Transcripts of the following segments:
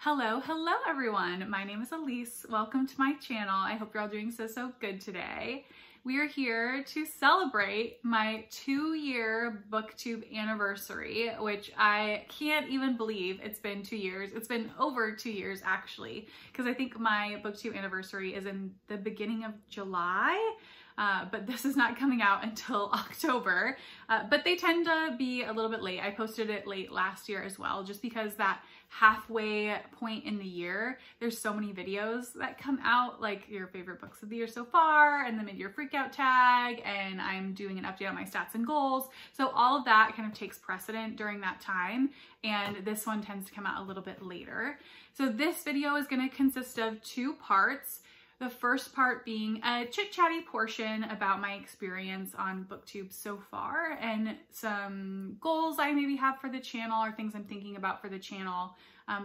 Hello everyone. My name is Elise. Welcome to my channel. I hope you're all doing so good today. We are here to celebrate my 2-year Booktube anniversary, which I can't even believe it's been 2 years. It's been over 2 years actually, because I think my Booktube anniversary is in the beginning of July. But this is not coming out until October, but they tend to be a little bit late. I posted it late last year as well, just because that halfway point in the year, there's so many videos that come out, like your favorite books of the year so far, and the mid-year freakout tag, and I'm doing an update on my stats and goals. So all of that kind of takes precedent during that time, and this one tends to come out a little bit later. So this video is going to consist of 2 parts. The first part being a chit-chatty portion about my experience on Booktube so far and some goals I maybe have for the channel or things I'm thinking about for the channel,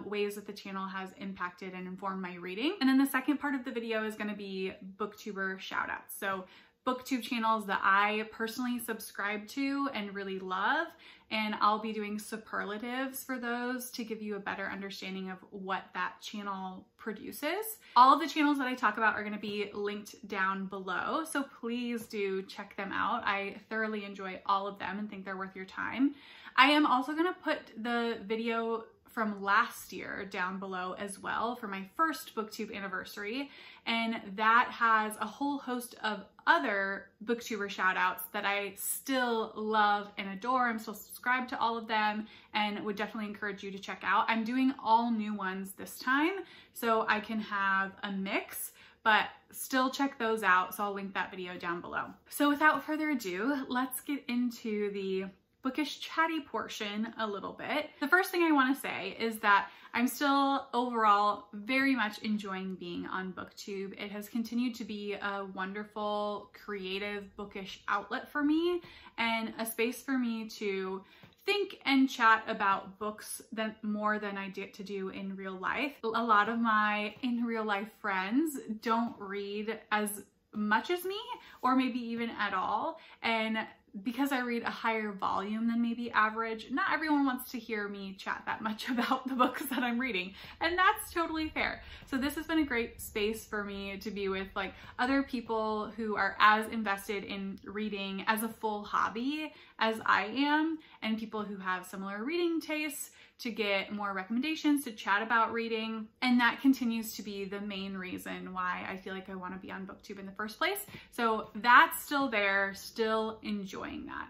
ways that the channel has impacted and informed my reading. And then the second part of the video is going to be Booktuber Shoutouts. So Booktube channels that I personally subscribe to and really love, and I'll be doing superlatives for those to give you a better understanding of what that channel produces. All of the channels that I talk about are going to be linked down below, so please do check them out. I thoroughly enjoy all of them and think they're worth your time. I am also going to put the video from last year down below as well for my first Booktube anniversary, and that has a whole host of other Booktuber shoutouts that I still love and adore. I'm still subscribed to all of them and would definitely encourage you to check out. I'm doing all new ones this time so I can have a mix, but still check those out, so I'll link that video down below. So without further ado, let's get into the bookish chatty portion a little bit. The first thing I want to say is that I'm still overall very much enjoying being on Booktube. It has continued to be a wonderful, creative, bookish outlet for me and a space for me to think and chat about books more than I get to do in real life. A lot of my in real life friends don't read as much as me, or maybe even at all, and because I read a higher volume than maybe average, not everyone wants to hear me chat that much about the books that I'm reading, and that's totally fair. So this has been a great space for me to be with like other people who are as invested in reading as a full hobby as I am, and people who have similar reading tastes, to get more recommendations, to chat about reading. And that continues to be the main reason why I feel like I want to be on Booktube in the first place. So that's still there, still enjoying that.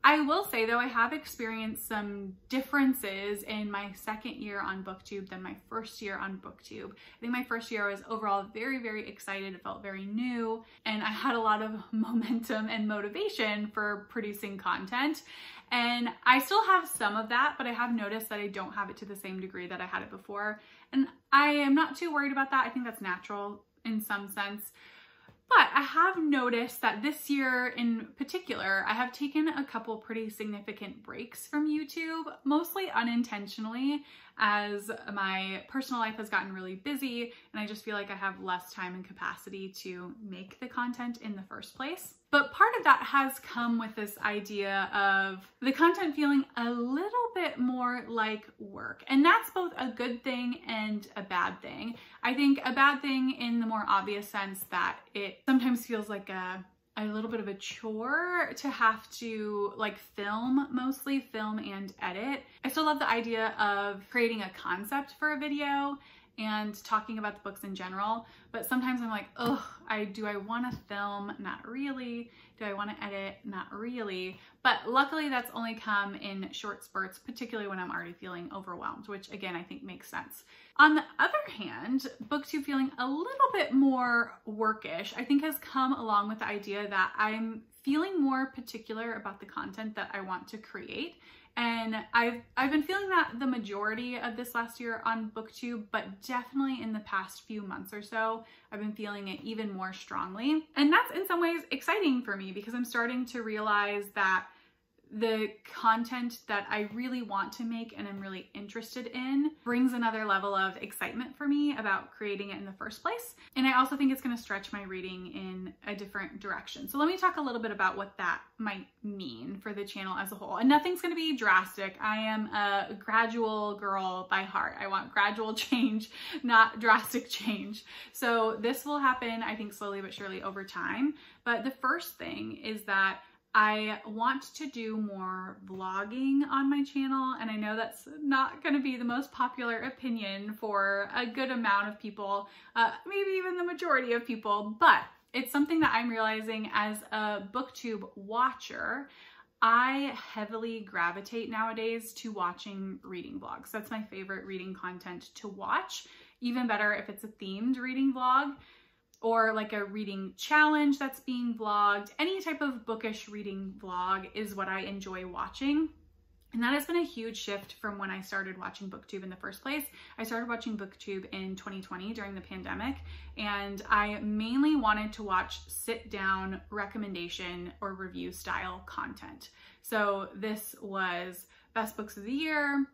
I will say though, I have experienced some differences in my second year on Booktube than my first year on Booktube. I think my first year I was overall very excited. It felt very new, and I had a lot of momentum and motivation for producing content. And I still have some of that, but I have noticed that I don't have it to the same degree that I had it before. And I am not too worried about that. I think that's natural in some sense. But I have noticed that this year in particular, I have taken a couple pretty significant breaks from YouTube, mostly unintentionally, as my personal life has gotten really busy and I just feel like I have less time and capacity to make the content in the first place. But part of that has come with this idea of the content feeling a little bit more like work. And that's both a good thing and a bad thing. I think a bad thing in the more obvious sense that it sometimes feels like a little bit of a chore to have to like mostly film and edit. I still love the idea of creating a concept for a video and talking about the books in general, but sometimes I'm like, do I want to film? Not really. Do I want to edit? Not really. But luckily that's only come in short spurts, particularly when I'm already feeling overwhelmed, which again, I think makes sense. On the other hand, Booktube feeling a little bit more workish, I think has come along with the idea that I'm feeling more particular about the content that I want to create. And I've been feeling that the majority of this last year on Booktube, but definitely in the past few months or so, I've been feeling it even more strongly. And that's in some ways exciting for me because I'm starting to realize that the content that I really want to make and I'm really interested in brings another level of excitement for me about creating it in the first place. And I also think it's going to stretch my reading in a different direction. So let me talk a little bit about what that might mean for the channel as a whole. And nothing's going to be drastic. I am a gradual girl by heart. I want gradual change, not drastic change. So this will happen, I think, slowly but surely over time. But the first thing is that I want to do more vlogging on my channel, and I know that's not going to be the most popular opinion for a good amount of people, maybe even the majority of people, but it's something that I'm realizing as a Booktube watcher. I heavily gravitate nowadays to watching reading vlogs. That's my favorite reading content to watch. Even better if it's a themed reading vlog, or like a reading challenge that's being vlogged. Any type of bookish reading vlog is what I enjoy watching. And that has been a huge shift from when I started watching Booktube in the first place. I started watching Booktube in 2020 during the pandemic, and I mainly wanted to watch sit down recommendation or review style content. So this was best books of the year,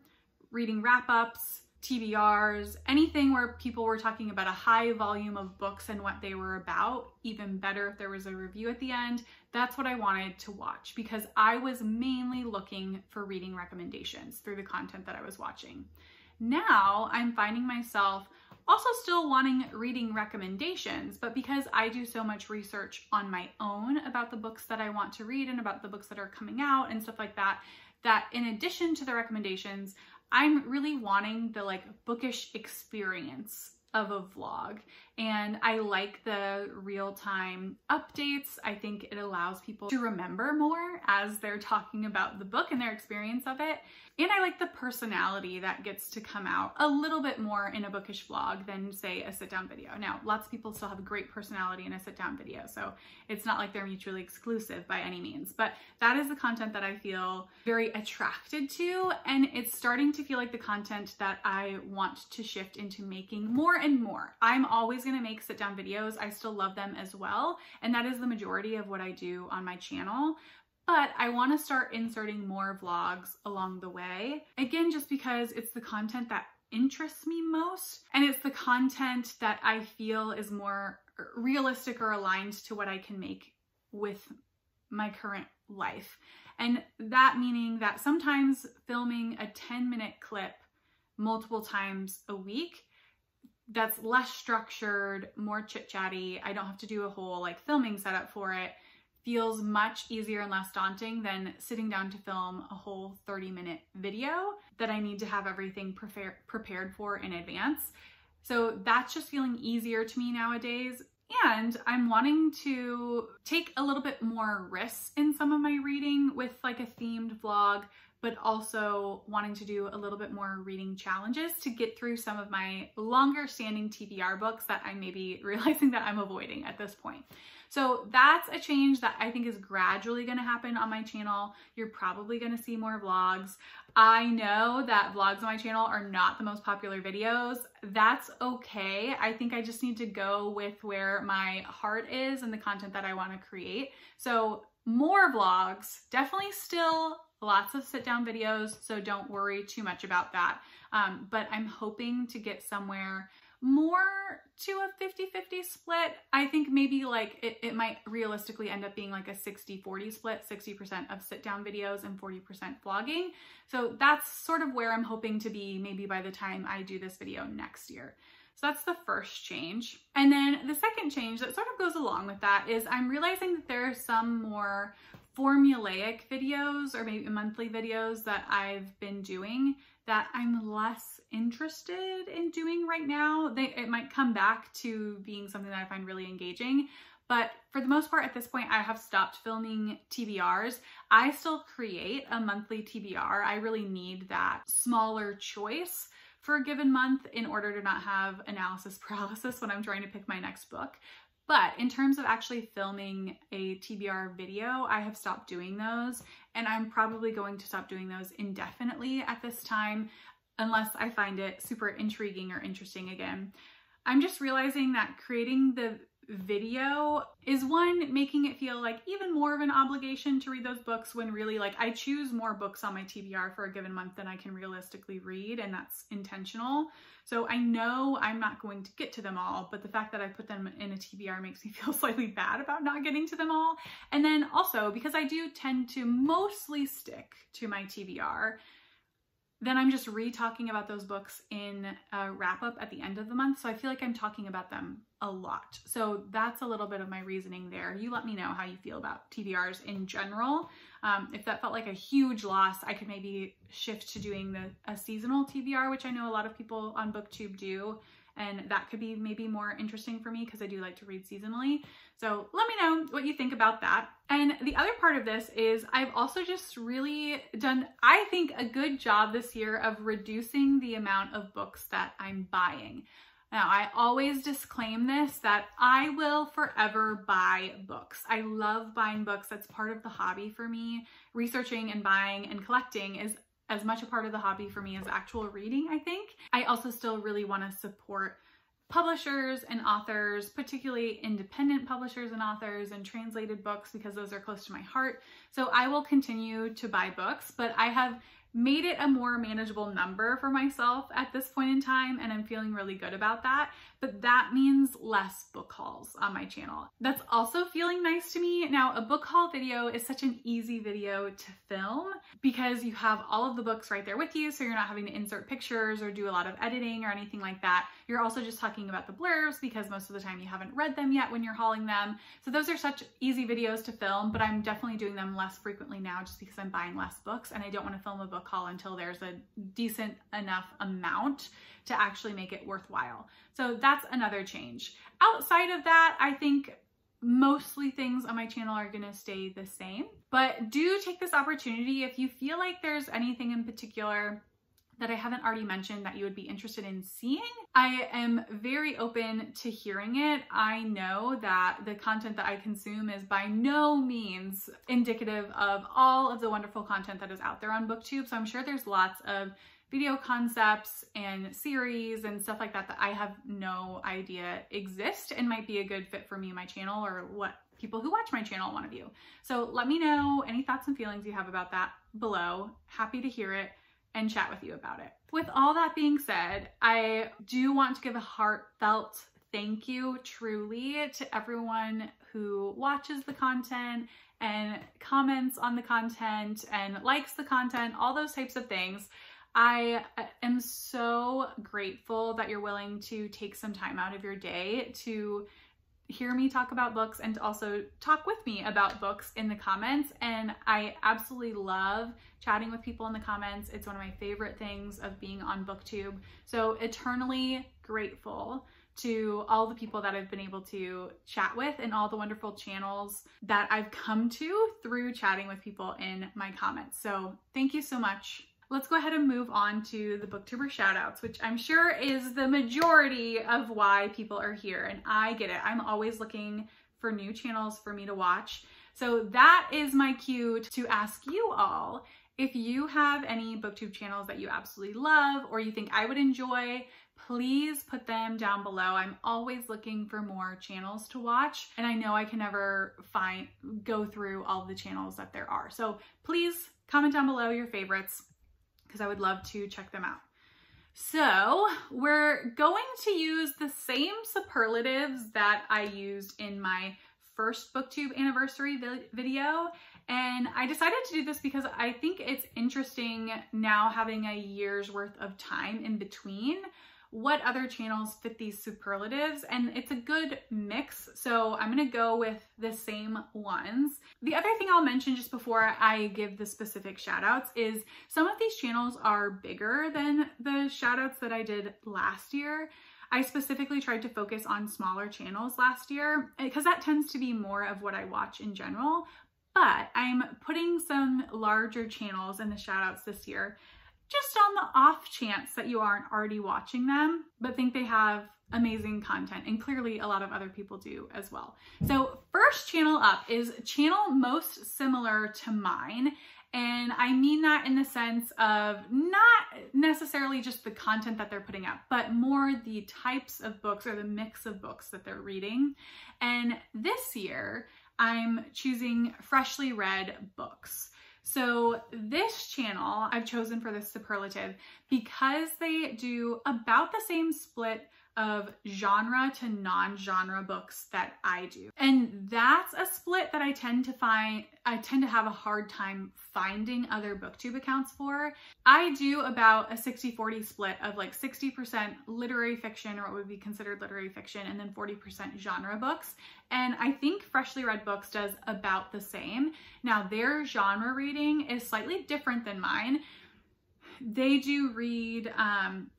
reading wrap-ups, TBRs, anything where people were talking about a high volume of books and what they were about. Even better if there was a review at the end. That's what I wanted to watch because I was mainly looking for reading recommendations through the content that I was watching. Now I'm finding myself also still wanting reading recommendations, but because I do so much research on my own about the books that I want to read and about the books that are coming out and stuff like that, that in addition to the recommendations, I'm really wanting the like bookish experience of a vlog. And I like the real-time updates. I think it allows people to remember more as they're talking about the book and their experience of it. And I like the personality that gets to come out a little bit more in a bookish vlog than, say, a sit-down video. Now, lots of people still have a great personality in a sit-down video, so it's not like they're mutually exclusive by any means. But that is the content that I feel very attracted to, and it's starting to feel like the content that I want to shift into making more and more. I'm always going to make sit-down videos. I still love them as well, and that is the majority of what I do on my channel. But I want to start inserting more vlogs along the way. Again, just because it's the content that interests me most, and it's the content that I feel is more realistic or aligned to what I can make with my current life. And that meaning that sometimes filming a 10-minute clip multiple times a week, that's less structured, more chit-chatty. I don't have to do a whole like filming setup for it. Feels much easier and less daunting than sitting down to film a whole 30-minute video that I need to have everything prepared for in advance. So that's just feeling easier to me nowadays. And I'm wanting to take a little bit more risks in some of my reading with like a themed vlog, but also wanting to do a little bit more reading challenges to get through some of my longer standing TBR books that I may be realizing that I'm avoiding at this point. So that's a change that I think is gradually going to happen on my channel. You're probably going to see more vlogs. I know that vlogs on my channel are not the most popular videos. That's okay. I think I just need to go with where my heart is and the content that I want to create. So more vlogs, definitely still lots of sit down videos, so don't worry too much about that. But I'm hoping to get somewhere more to a 50-50 split. I think maybe like it might realistically end up being like a 60-40 split, 60% of sit down videos and 40% vlogging. So that's sort of where I'm hoping to be maybe by the time I do this video next year. So that's the first change. And then the second change that sort of goes along with that is I'm realizing that there are some more formulaic videos or maybe monthly videos that I've been doing that I'm less interested in doing right now. It might come back to being something that I find really engaging, but for the most part at this point I have stopped filming TBRs. I still create a monthly TBR. I really need that smaller choice for a given month in order to not have analysis paralysis when I'm trying to pick my next book. But in terms of actually filming a TBR video, I have stopped doing those, and I'm probably going to stop doing those indefinitely at this time unless I find it super intriguing or interesting again. I'm just realizing that creating the video is one, making it feel like even more of an obligation to read those books when really like I choose more books on my TBR for a given month than I can realistically read, and that's intentional. So I know I'm not going to get to them all, but the fact that I put them in a TBR makes me feel slightly bad about not getting to them all. And then also because I do tend to mostly stick to my TBR, then I'm just re-talking about those books in a wrap-up at the end of the month. So I feel like I'm talking about them a lot. So that's a little bit of my reasoning there. You let me know how you feel about TBRs in general. If that felt like a huge loss, I could maybe shift to doing a seasonal TBR, which I know a lot of people on Booktube do. And that could be maybe more interesting for me because I do like to read seasonally. So let me know what you think about that. And the other part of this is I've also just really done, I think, a good job this year of reducing the amount of books that I'm buying. Now, I always disclaim this, that I will forever buy books. I love buying books. That's part of the hobby for me. Researching and buying and collecting is as much a part of the hobby for me as actual reading, I think. I also still really want to support publishers and authors, particularly independent publishers and authors, and translated books because those are close to my heart. So I will continue to buy books, but I have made it a more manageable number for myself at this point in time, and I'm feeling really good about that. But that means less book hauls on my channel. That's also feeling nice to me. Now, a book haul video is such an easy video to film because you have all of the books right there with you, so you're not having to insert pictures or do a lot of editing or anything like that. You're also just talking about the blurbs because most of the time you haven't read them yet when you're hauling them. So those are such easy videos to film, but I'm definitely doing them less frequently now just because I'm buying less books, and I don't want to film a book haul until there's a decent enough amount to actually make it worthwhile. So that's another change. Outside of that, I think mostly things on my channel are gonna stay the same, but do take this opportunity if you feel like there's anything in particular that I haven't already mentioned that you would be interested in seeing. I am very open to hearing it. I know that the content that I consume is by no means indicative of all of the wonderful content that is out there on Booktube. So I'm sure there's lots of video concepts and series and stuff like that that I have no idea exist and might be a good fit for me and my channel, or what people who watch my channel want to view. So let me know any thoughts and feelings you have about that below. Happy to hear it and chat with you about it. With all that being said, I do want to give a heartfelt thank you truly to everyone who watches the content and comments on the content and likes the content, all those types of things. I am so grateful that you're willing to take some time out of your day to hear me talk about books and to also talk with me about books in the comments. And I absolutely love chatting with people in the comments. It's one of my favorite things of being on Booktube. So eternally grateful to all the people that I've been able to chat with and all the wonderful channels that I've come to through chatting with people in my comments. So thank you so much. Let's go ahead and move on to the Booktuber Shoutouts, which I'm sure is the majority of why people are here. And I get it. I'm always looking for new channels for me to watch. So that is my cue to ask you all, if you have any Booktube channels that you absolutely love or you think I would enjoy, please put them down below. I'm always looking for more channels to watch, and I know I can never go through all the channels that there are. So please comment down below your favorites, because I would love to check them out. So we're going to use the same superlatives that I used in my first Booktube Anniversary video. And I decided to do this because I think it's interesting now, having a year's worth of time in between, what other channels fit these superlatives, and it's a good mix. So I'm gonna go with the same ones. The other thing I'll mention just before I give the specific shout outs is some of these channels are bigger than the shout outs that I did last year. I specifically tried to focus on smaller channels last year because that tends to be more of what I watch in general, but I'm putting some larger channels in the shout outs this year, just on the off chance that you aren't already watching them, but think they have amazing content, and clearly a lot of other people do as well. So first channel up is channel most similar to mine, And I mean that in the sense of not necessarily just the content that they're putting out, but more the types of books or the mix of books that they're reading. And this year, I'm choosing freshly read books. So this channel I've chosen for this superlative because they do about the same split of genre to non-genre books that I do. And that's a split that I tend to have a hard time finding other Booktube accounts for. I do about a 60-40 split of like 60% literary fiction, or what would be considered literary fiction, and then 40% genre books. And I think Freshly Read Books does about the same. Now their genre reading is slightly different than mine. They do read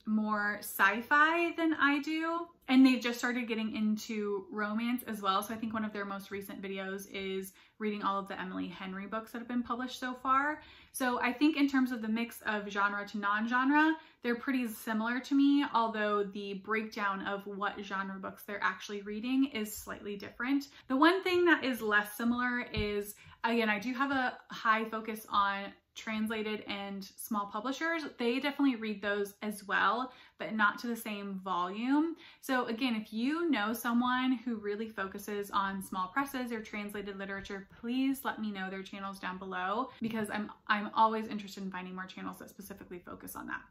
more sci-fi than I do, and they've just started getting into romance as well. So I think one of their most recent videos is reading all of the Emily Henry books that have been published so far. So I think in terms of the mix of genre to non-genre, they're pretty similar to me, although the breakdown of what genre books they're actually reading is slightly different. The one thing that is less similar is, again, I do have a high focus on translated and small publishers. They definitely read those as well, but not to the same volume. So again, if you know someone who really focuses on small presses or translated literature, please let me know their channels down below, because I'm always interested in finding more channels that specifically focus on that.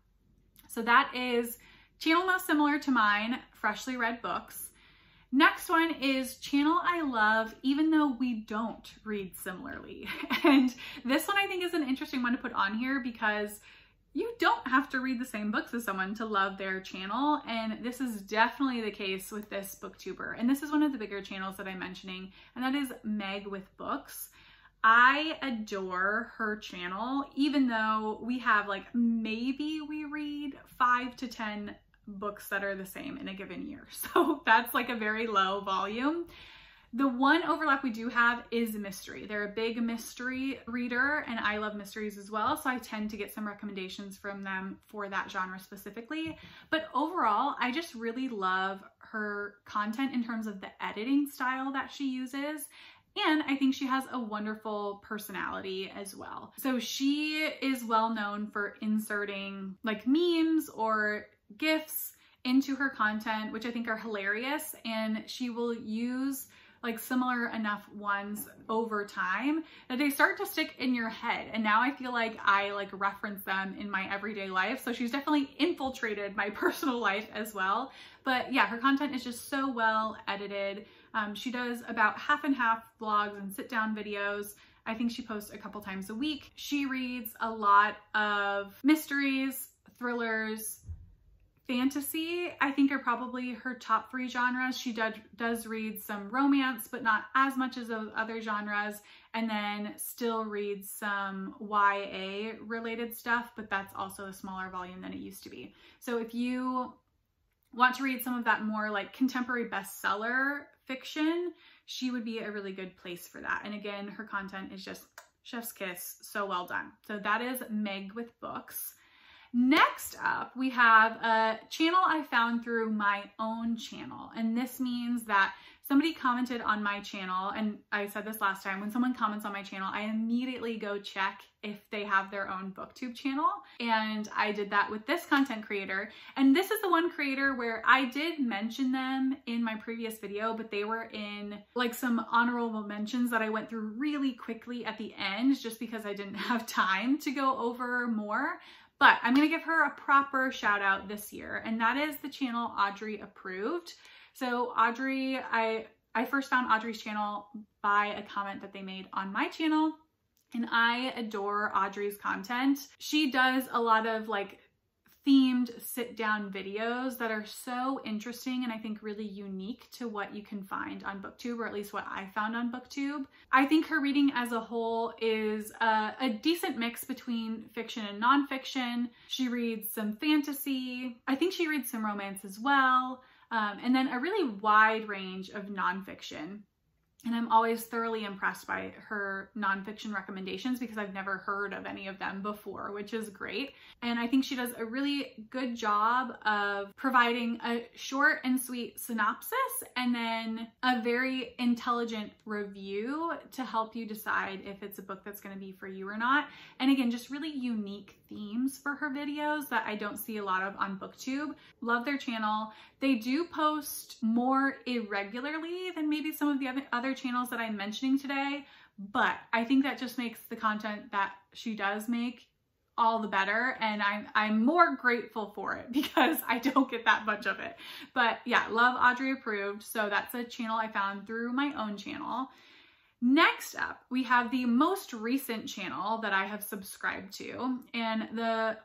So that is channel most similar to mine, Freshly Read Books. Next one is channel I love, even though we don't read similarly. And this one I think is an interesting one to put on here because you don't have to read the same books as someone to love their channel. And this is definitely the case with this booktuber. And this is one of the bigger channels that I'm mentioning, and that is megwithbooks. I adore her channel, even though we have like, maybe we read 5 to 10 books that are the same in a given year. So that's like a very low volume. The one overlap we do have is mystery. They're a big mystery reader, and I love mysteries as well. So I tend to get some recommendations from them for that genre specifically. But overall, I just really love her content in terms of the editing style that she uses. And I think she has a wonderful personality as well. So she is well known for inserting like memes or GIFs into her content, which I think are hilarious. And she will use like similar enough ones over time that they start to stick in your head. And now I feel like I like reference them in my everyday life. So she's definitely infiltrated my personal life as well. But yeah, her content is just so well edited. She does about half and half vlogs and sit down videos. I think she posts a couple times a week. She reads a lot of mysteries, thrillers, fantasy, I think, are probably her top 3 genres. She does read some romance, but not as much as those other genres, and then still reads some YA related stuff, but that's also a smaller volume than it used to be. So if you want to read some of that more like contemporary bestseller fiction, she would be a really good place for that. And again, her content is just chef's kiss, so well done. So that is megwithbooks. Next up, we have a channel I found through my own channel. And this means that somebody commented on my channel, and I said this last time, when someone comments on my channel, I immediately go check if they have their own booktube channel. And I did that with this content creator. And this is the one creator where I did mention them in my previous video, but they were in like some honorable mentions that I went through really quickly at the end, just because I didn't have time to go over more. But I'm going to give her a proper shout out this year, and that is the channel Audrey Approved. So Audrey, I first found Audrey's channel by a comment that they made on my channel, and I adore Audrey's content. She does a lot of like themed sit down videos that are so interesting and I think really unique to what you can find on Booktube, or at least what I found on Booktube. I think her reading as a whole is a decent mix between fiction and nonfiction. She reads some fantasy. I think she reads some romance as well. And then a really wide range of nonfiction. And I'm always thoroughly impressed by her nonfiction recommendations because I've never heard of any of them before, which is great. And I think she does a really good job of providing a short and sweet synopsis and then a very intelligent review to help you decide if it's a book that's going to be for you or not. And again, just really unique themes for her videos that I don't see a lot of on Booktube. Love their channel. They do post more irregularly than maybe some of the other channels that I'm mentioning today, but I think that just makes the content that she does make all the better, and I'm more grateful for it because I don't get that much of it. But yeah, love Audrey Approved, so that's a channel I found through my own channel. Next up, we have the most recent channel that I have subscribed to, and the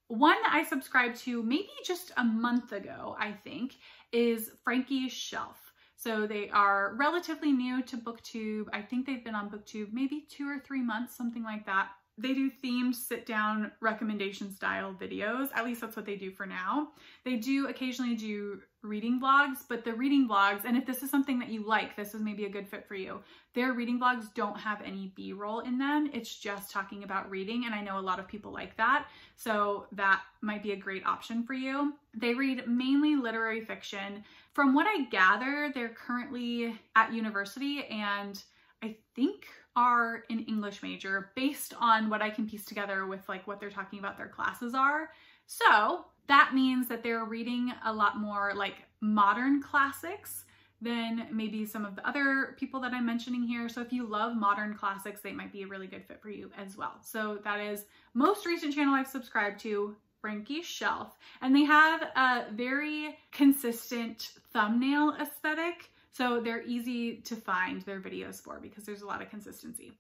one I subscribed to maybe just a month ago, I think, is Frankie Shelf. So they are relatively new to Booktube. I think they've been on Booktube maybe 2 or 3 months, something like that. They do themed sit-down recommendation style videos. At least that's what they do for now. They do occasionally do reading vlogs, but the reading vlogs, and if this is something that you like, this is maybe a good fit for you. Their reading vlogs don't have any B-roll in them. It's just talking about reading, and I know a lot of people like that, so that might be a great option for you. They read mainly literary fiction. From what I gather, they're currently at university and I think are an English major based on what I can piece together with like what they're talking about their classes are. So that means that they're reading a lot more like modern classics than maybe some of the other people that I'm mentioning here. So if you love modern classics, they might be a really good fit for you as well. So that is most recent channel I've subscribed to, Frankie Shelf. And they have a very consistent thumbnail aesthetic. So they're easy to find their videos for because there's a lot of consistency.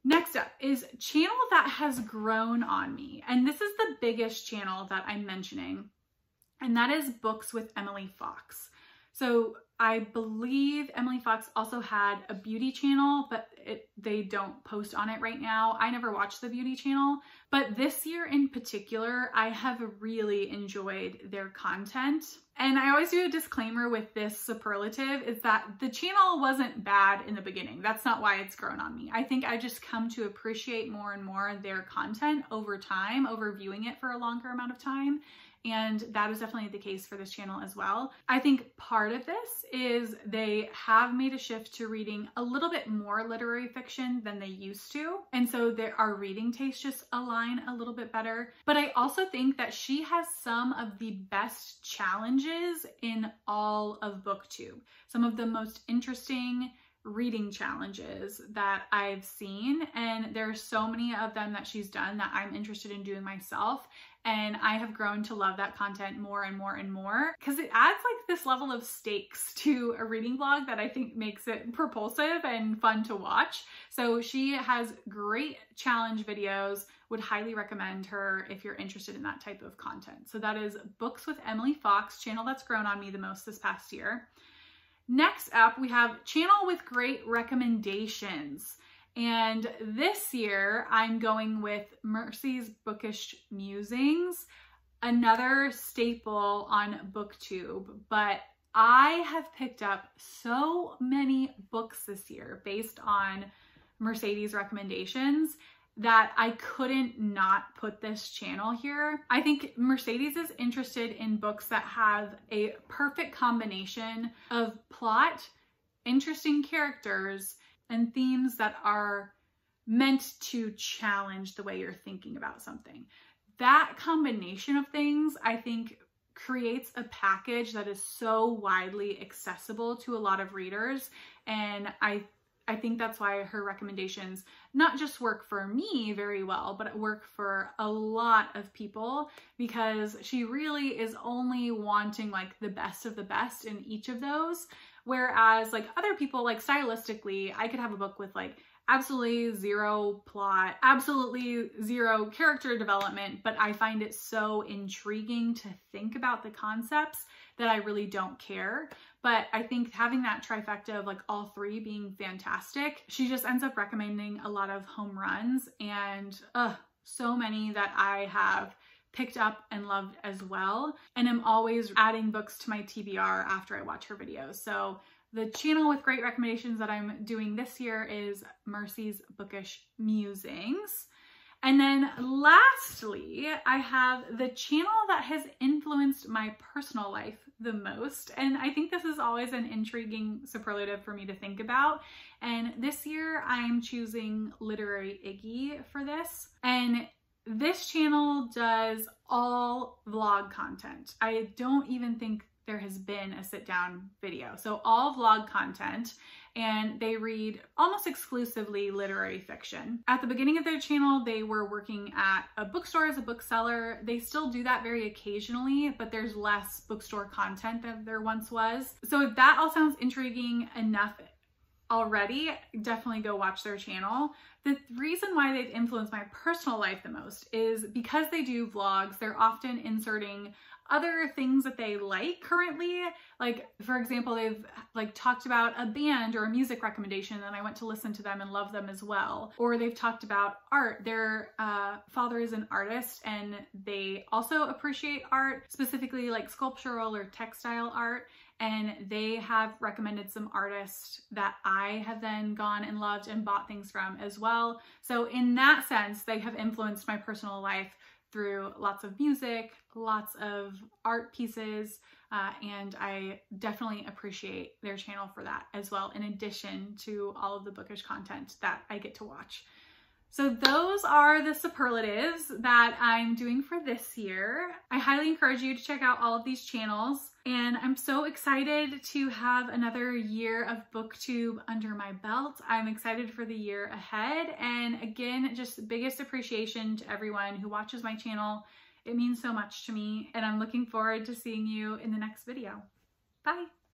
Next up is a channel that has grown on me. And this is the biggest channel that I'm mentioning. And that is Books with Emily Fox. So I believe Emily Fox also had a beauty channel, but they don't post on it right now. I never watched the beauty channel, but this year in particular, I have really enjoyed their content. And I always do a disclaimer with this superlative is that the channel wasn't bad in the beginning. That's not why it's grown on me. I think I just come to appreciate more and more their content over time, over viewing it for a longer amount of time. And that is definitely the case for this channel as well. I think part of this is they have made a shift to reading a little bit more literary fiction than they used to. And so our reading tastes just align a little bit better. But I also think that she has some of the best challenges in all of Booktube. Some of the most interesting reading challenges that I've seen, and there are so many of them that she's done that I'm interested in doing myself, and I have grown to love that content more and more and more because it adds like this level of stakes to a reading vlog that I think makes it propulsive and fun to watch. So she has great challenge videos. Would highly recommend her if you're interested in that type of content. So that is Books with Emily Fox, channel that's grown on me the most this past year. Next up, we have channel with great recommendations. And this year, I'm going with Mercy's Bookish Musings, another staple on Booktube. But I have picked up so many books this year based on Mercedes' recommendations that I couldn't not put this channel here. I think Mercedes is interested in books that have a perfect combination of plot, interesting characters, and themes that are meant to challenge the way you're thinking about something. That combination of things, I think, creates a package that is so widely accessible to a lot of readers, and I think that's why her recommendations not just work for me very well, but work for a lot of people because she really is only wanting like the best of the best in each of those. Whereas like other people, like stylistically, I could have a book with like absolutely zero plot, absolutely zero character development, but I find it so intriguing to think about the concepts that I really don't care. But I think having that trifecta of like all three being fantastic, she just ends up recommending a lot of home runs and so many that I have picked up and loved as well. And I'm always adding books to my TBR after I watch her videos. So The channel with great recommendations that I'm doing this year is Mercy's Bookish Musings. And then lastly, I have the channel that has influenced my personal life the most. And I think this is always an intriguing superlative for me to think about. And this year I'm choosing Literary Iggy for this. And this channel does all vlog content. I don't even think there has been a sit down video. So all vlog content, and they read almost exclusively literary fiction. At the beginning of their channel, they were working at a bookstore as a bookseller. They still do that very occasionally, but there's less bookstore content than there once was. So if that all sounds intriguing enough already, definitely go watch their channel. The reason why they've influenced my personal life the most is because they do vlogs, they're often inserting other things that they like currently. Like, for example, they've talked about a band or a music recommendation and I went to listen to them and love them as well. Or they've talked about art. Their father is an artist and they also appreciate art, specifically like sculptural or textile art. And they have recommended some artists that I have then gone and loved and bought things from as well. So in that sense, they have influenced my personal life through lots of music, lots of art pieces, and I definitely appreciate their channel for that as well, in addition to all of the bookish content that I get to watch. So those are the superlatives that I'm doing for this year. I highly encourage you to check out all of these channels, and I'm so excited to have another year of Booktube under my belt. I'm excited for the year ahead, and again, just biggest appreciation to everyone who watches my channel. It means so much to me, and I'm looking forward to seeing you in the next video. Bye!